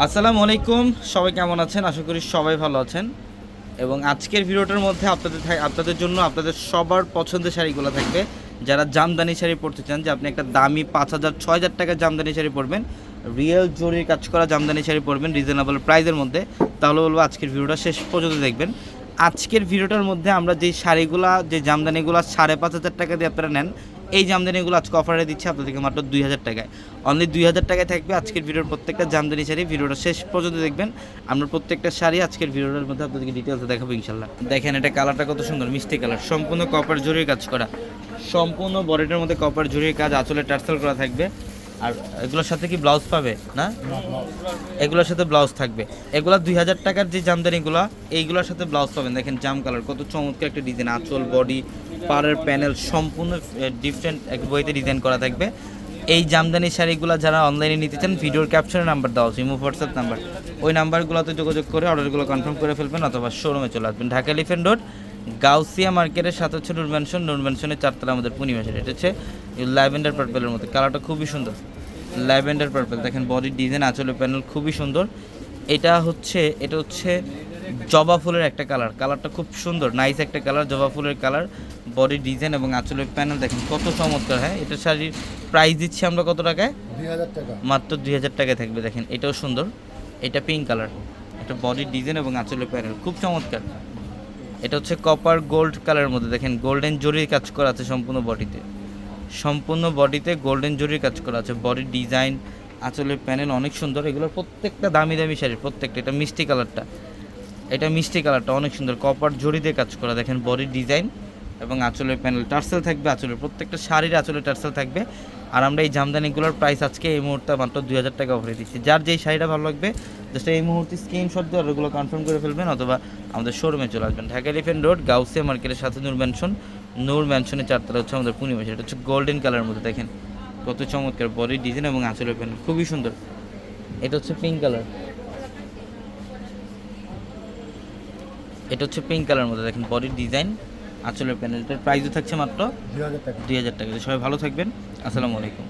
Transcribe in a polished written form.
আসসালামু আলাইকুম, সবাই কেমন আছেন? আশা করি সবাই ভালো আছেন। এবং আজকের ভিডিওটার মধ্যে আপনাদের জন্য আপনাদের সবার পছন্দের শাড়িগুলো থাকবে। যারা জামদানি শাড়ি পরতে চান, যে আপনি একটা দামি 5,000 6,000 টাকার জামদানি শাড়ি পরবেন, রিয়েল জরির কাজ করা জামদানি শাড়ি পরবেন রিজনেবল প্রাইসের মধ্যে, তাহলে বলবো আজকের ভিডিওটা শেষ পর্যন্ত দেখবেন। আজকের ভিডিওটার মধ্যে আমরা যেই শাড়িগুলা, যে জামদানিগুলো 5,500 টাকা দিয়ে আপনারা নেন, এই জামদানিগুলো আজকে অফারে দিচ্ছে আপনাদেরকে মাত্র 2,000 টাকায়। অনলি 2,000 টাকায় থাকবে আজকের ভিডিওর প্রত্যেকটা জামদানি শাড়ি। ভিডিওটা শেষ পর্যন্ত দেখবেন। আমরা প্রত্যেকটা শাড়ি আজকের ভিডিওর মধ্যে আপনাদেরকে ডিটেলসে দেখাবো ইনশাল্লাহ। দেখেন এটা কালারটা কত সুন্দর, মিষ্টি কালার, সম্পূর্ণ কপার জরির কাজ করা, সম্পূর্ণ বডিটার মধ্যে কপার জরির কাজ, আঁচলে টার্সেল করা থাকবে। আর এগুলোর সাথে কি ব্লাউজ পাবে না? এগুলোর সাথে ব্লাউজ থাকবে। এগুলা 2,000 টাকার যে জামদানিগুলো, এইগুলোর সাথে ব্লাউজ পাবেন। দেখেন জাম কালার, কত চমৎকার একটা ডিজাইন, আঁচল, বডি, পাড়ের প্যানেল সম্পূর্ণ ডিফারেন্ট এক বইতে ডিজাইন করা থাকবে। এই জামদানি শাড়িগুলো যারা অনলাইনে নিতে চান, ভিডিওর ক্যাপশনে নাম্বার দেওয়া আছে, ইমো হোয়াটসঅ্যাপ নাম্বার, ওই নাম্বারগুলোতে যোগাযোগ করে অর্ডারগুলো কনফার্ম করে ফেলবেন, অথবা শোরুমে চলে আসবেন। ঢাকা এলিফ্যান্ট রোড গাউসিয়া মার্কেটের সাথে হচ্ছে নূর ম্যানশন, নূর ম্যানশনের 4তলা আমাদের পূর্ণিমা শাড়ি। এটা হচ্ছে ল্যাভেন্ডার পার্পেলের মধ্যে, কালারটা খুবই সুন্দর, ল্যাভেন্ডার পার্পেল। দেখেন বডির ডিজাইন, আঁচলের প্যানেল খুবই সুন্দর। এটা হচ্ছে জবা ফুলের একটা কালার, কালারটা খুব সুন্দর, নাইস একটা কালার, জবা ফুলের কালার, বডির ডিজাইন এবং আঁচলের প্যানেল দেখেন কত চমৎকার। হ্যাঁ, এটা শাড়ির প্রাইস দিচ্ছি আমরা কত টাকায়? 2,000 টাকা, মাত্র 2,000 টাকায় থাকবে। দেখেন এটাও সুন্দর, এটা পিঙ্ক কালার, এটা বডির ডিজাইন এবং আঁচলের প্যানেল খুব চমৎকার। এটা হচ্ছে কপার গোল্ড কালারের মধ্যে, দেখেন গোল্ডেন জরির কাজ করা আছে সম্পূর্ণ বডিতে, সম্পূর্ণ বডিতে গোল্ডেন জরির কাজ করা আছে, বডির ডিজাইন, আঁচলের প্যানেল অনেক সুন্দর। এগুলোর প্রত্যেকটা দামি দামি শাড়ির প্রত্যেকটা। এটা মিষ্টি কালারটা, এটা মিষ্টি কালারটা অনেক সুন্দর, কপার জরিতে কাজ করা। দেখেন বডির ডিজাইন এবং আঁচলের প্যানেল, টার্সেল থাকবে আঁচলের, প্রত্যেকটা শাড়ির আঁচলে টার্সেল থাকবে। আর আমরা এই জামদানিগুলোর প্রাইস আজকে এই মুহূর্তে মাত্র 2,000 টাকা অফারে দিচ্ছি। যার যেই শাড়িটা ভালো লাগবে জাস্ট এই মুহূর্তে স্ক্রিনশট দিয়ে অর্ডারগুলো কনফার্ম করে ফেলবেন, অথবা আমাদের শোরুমে চলে আসবেন। ঢাকা এলিফ্যান্ট রোড গাউসিয়া মার্কেটের সাথে নূর ম্যানশন, নূর ম্যানশনের 4তলা হচ্ছে আমাদের পূর্ণিমা শাড়ি। এটা হচ্ছে গোল্ডেন কালারের মধ্যে, দেখেন কত চমৎকার বডির ডিজাইন এবং আঁচলের প্যানেল খুবই সুন্দর। এটা হচ্ছে পিঙ্ক কালার, এটা হচ্ছে পিঙ্ক কালারের মধ্যে, দেখেন বডির ডিজাইন, আঁচলের প্যানেলটার প্রাইসও থাকছে মাত্র 2,000 টাকা। 2,000 টাকা। সবাই ভালো থাকবেন, আসসালামু আলাইকুম।